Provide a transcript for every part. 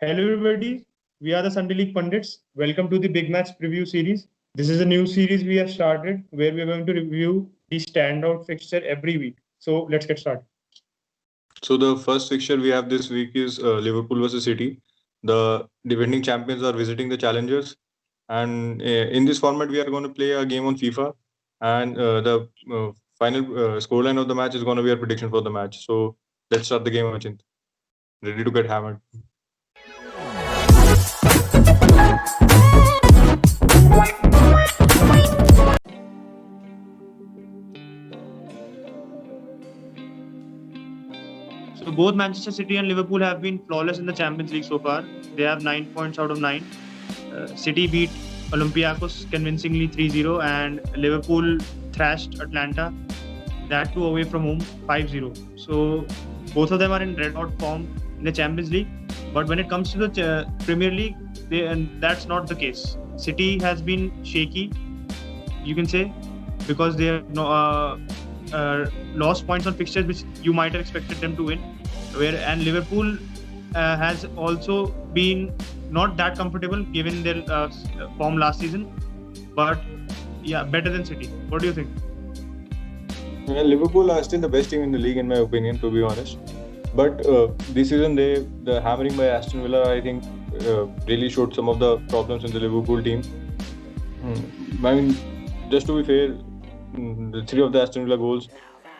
Hello, everybody. We are the Sunday League Pundits. Welcome to the Big Match Preview Series. This is a new series we have started where we are going to review the standout fixture every week. So let's get started. So the first fixture we have this week is Liverpool versus City. The defending champions are visiting the challengers, and in this format we are going to play a game on FIFA, and the final scoreline of the match is going to be our prediction for the match. So let's start the game, Achint. Ready to get hammered. So both Manchester City and Liverpool have been flawless in the Champions League so far. They have 9 points out of 9. City beat Olympiacos convincingly 3-0 and Liverpool thrashed Atlanta, that too away from home 5-0. So both of them are in red hot form in the Champions League. But when it comes to the Premier League, that's not the case. City has been shaky, you can say, because they have lost points on fixtures which you might have expected them to win. And Liverpool has also been not that comfortable given their form last season, but yeah, better than City. What do you think? Liverpool are still the best team in the league, in my opinion, to be honest. But this season, the hammering by Aston Villa, I think, really showed some of the problems in the Liverpool team. I mean, just to be fair, the 3 of the Aston Villa goals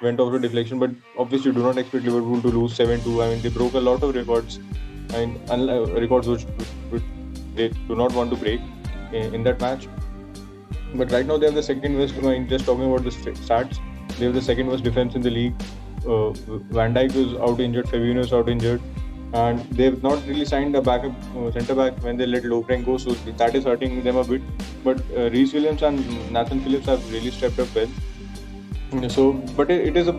went off to deflection, but obviously do not expect Liverpool to lose 7-2. I mean, they broke a lot of records. I mean, records which they do not want to break in that match. But right now they have the second worst. I mean, just talking about the stats, they have the second worst defense in the league. Van Dijk is out injured, Fabinho is out injured, and they've not really signed a backup centre back when they let Lovren go, so that is hurting them a bit. But Reece Williams and Nathan Phillips have really stepped up well. So, but it is a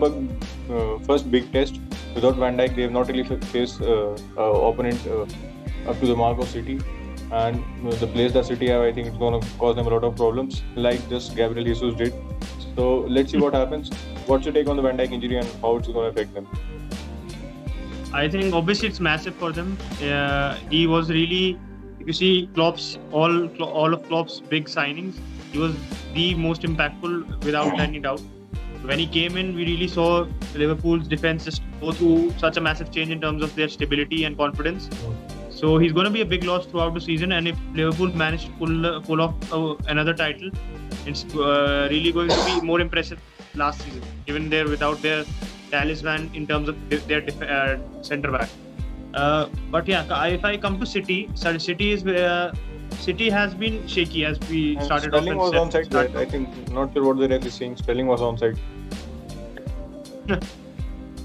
first big test. Without Van Dijk, they have not really faced opponent up to the mark of City. And the players that City have, I think it's going to cause them a lot of problems, like just Gabriel Jesus did. So let's see what happens. What's your take on the Van Dijk injury and how it's going to affect them? I think obviously it's massive for them. He was really, if you see Klopp's all of Klopp's big signings, he was the most impactful without any doubt. When he came in, we really saw Liverpool's defense just go through such a massive change in terms of their stability and confidence. So he's going to be a big loss throughout the season, and if Liverpool manage to pull off another title, it's really going to be more impressive last season, even without their talisman in terms of their centre back. But yeah, if I come to City, City has been shaky as we And started Sterling off. was onside. Right? I think not sure what the ref is saying. Sterling was onside.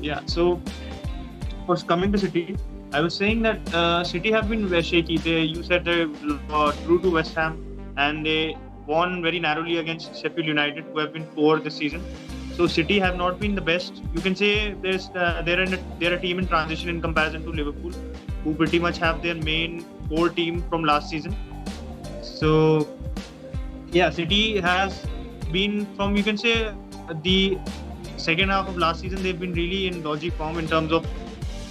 Yeah, so for coming to City, I was saying that City have been very shaky. You said they drew to West Ham and they won very narrowly against Sheffield United, who have been poor this season. So City have not been the best. You can say they're a team in transition in comparison to Liverpool, who pretty much have their main core team from last season. So yeah, City has been from, you can say, the second half of last season, they've been really in dodgy form in terms of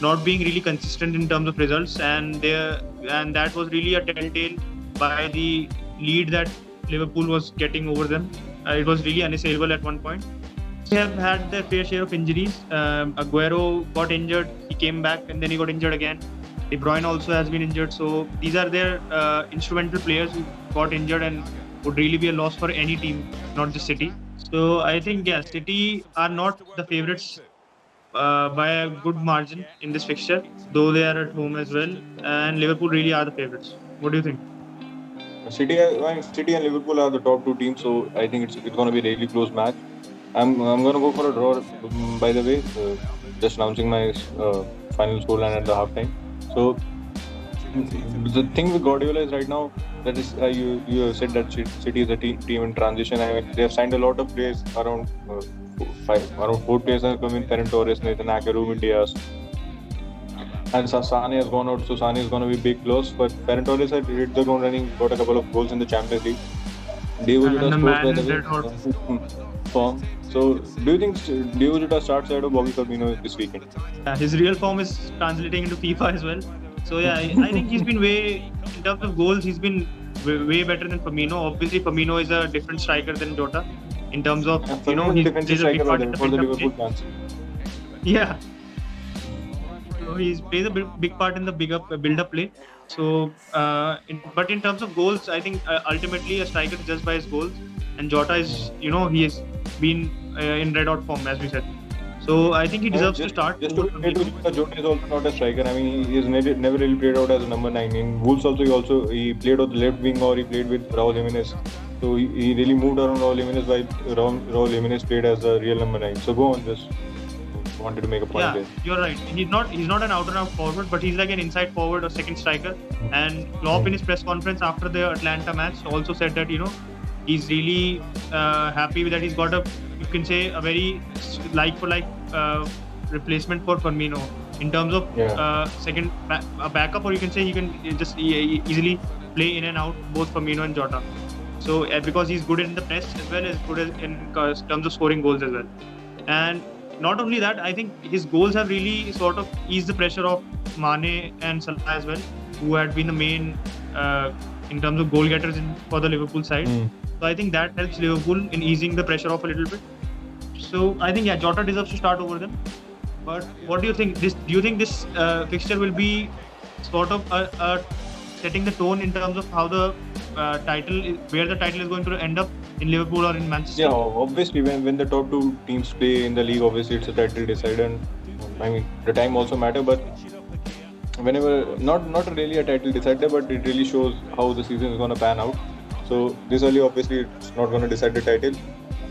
not being really consistent in terms of results, and that was really a telltale by the lead that Liverpool was getting over them. It was really unassailable at one point. They have had their fair share of injuries. Aguero got injured, he came back, and then he got injured again. De Bruyne also has been injured. So these are their instrumental players who got injured and would really be a loss for any team, not just City. So I think, yeah, City are not the favourites by a good margin in this fixture, though they are at home as well. And Liverpool really are the favourites. What do you think? City and Liverpool are the top 2 teams, so I think it's going to be a really close match. I'm going to go for a draw. By the way, just announcing my final scoreline at the halftime. So the thing with Guardiola is right now that is you have said that City is a team in transition. I mean, they have signed a lot of players around 4 players have come in: Ferran Torres, Nathan Ake, Ruben Dias, and Sane has gone out. So Sane is going to be a big loss. But Ferran Torres had hit the ground running, got a couple of goals in the Champions League. Diego Jota scores by the way. Form. So, do you think Diego Jota starts ahead of Bobby Firmino this weekend? His real form is translating into FIFA as well. So yeah, I think he's been in terms of goals, he's been way better than Firmino. Obviously, Firmino is a different striker than Jota in terms of Firmino is a he defensive plays a big striker part in the for the build-up Liverpool play. fans. Yeah, so he plays a big part in the build-up play. So, but in terms of goals, I think ultimately a striker is judged by his goals, and Jota is he has been in red hot form as we said. So I think he I mean, deserves to start just over to be fair to Firmino. Jota, Jota is also not a striker. I mean, he has never really played out as a number 9. In Wolves also he played on the left wing or he played with Raul Jimenez. So he really moved around Raul Jimenez while Raul Jimenez played as a real number 9. So go on, just wanted to make a point Yeah, there. you're right. He's not an out and out forward, but he's like an inside forward or second striker. And Klopp in his press conference after the Atlanta match also said that he's really happy that he's got you can say a very like for like replacement for Firmino in terms of second a backup, or you can say he can just easily play in and out both Firmino and Jota. So because he's good in the press as well as good in terms of scoring goals as well. And not only that, I think his goals have really sort of eased the pressure of Mane and Salah as well, who had been the main in terms of goal getters for the Liverpool side. So I think that helps Liverpool in easing the pressure off a little bit. So I think Jota deserves to start over them. But what do you think? Do you think this fixture will be sort of setting the tone in terms of how the where the title is going to end up in Liverpool or in Manchester? Yeah, obviously when the top two teams play in the league, obviously it's a title decider. And I mean the time also matter, but whenever not really a title decider, but it really shows how the season is gonna pan out. So this early, obviously it's not gonna decide the title,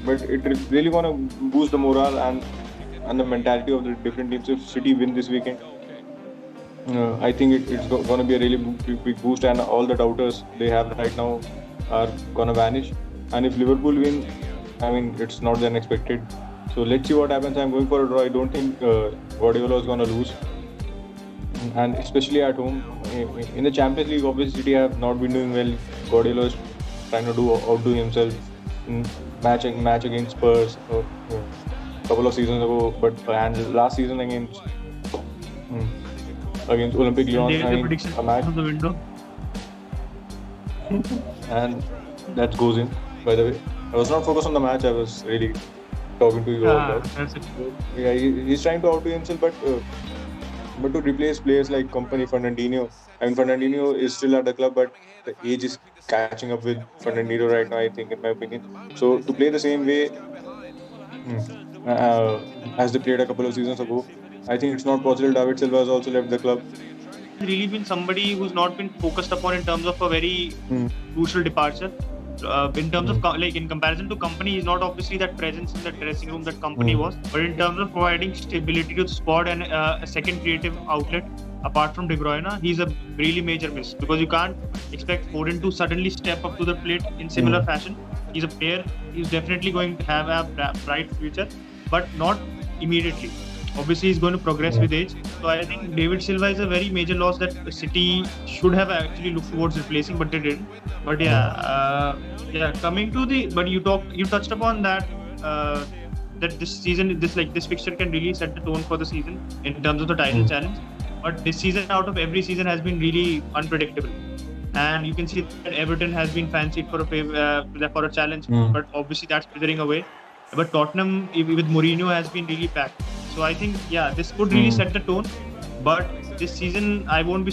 but it really gonna boost the morale and the mentality of the different teams. If City win this weekend, I think it's going to be a really big boost, and all the doubters they have right now are going to vanish. And if Liverpool win, I mean, it's not then expected. So let's see what happens. I'm going for a draw. I don't think Guardiola is going to lose, and especially at home. In the Champions League, obviously City have not been doing well. Guardiola is trying to outdo himself in match against Spurs a couple of seasons ago, and last season against Olympic Lyon, a match of the window. And that goes in. By the way, I was not focused on the match. I was really talking to you about that. That's it. Yeah, he's trying to outdo himself, but to replace players like Company, Fernandinho. I mean, Fernandinho is still at the club, but the age is catching up with Fernandinho right now, I think, in my opinion. So to play the same way as they played a couple of seasons ago, I think it's not possible. David Silva has also left the club. Really been somebody who's not been focused upon in terms of a very crucial departure. In terms of in comparison to Company, he's not obviously that presence in the dressing room that Company was. But in terms of providing stability to the squad and a second creative outlet apart from De Bruyne, he's a really major miss because you can't expect Foden to suddenly step up to the plate in similar fashion. He's a player. He's definitely going to have a bright future, but not immediately. Obviously, he's going to progress with age. So I think David Silva is a very major loss that City should have actually looked towards replacing, but they didn't. But coming to you touched upon that that this season, this fixture can really set the tone for the season in terms of the title challenge. But this season, out of every season, has been really unpredictable. And you can see that Everton has been fancied for a challenge, but obviously that's withering away. But Tottenham with Mourinho has been really packed. So I think this could really set the tone. But this season, I won't be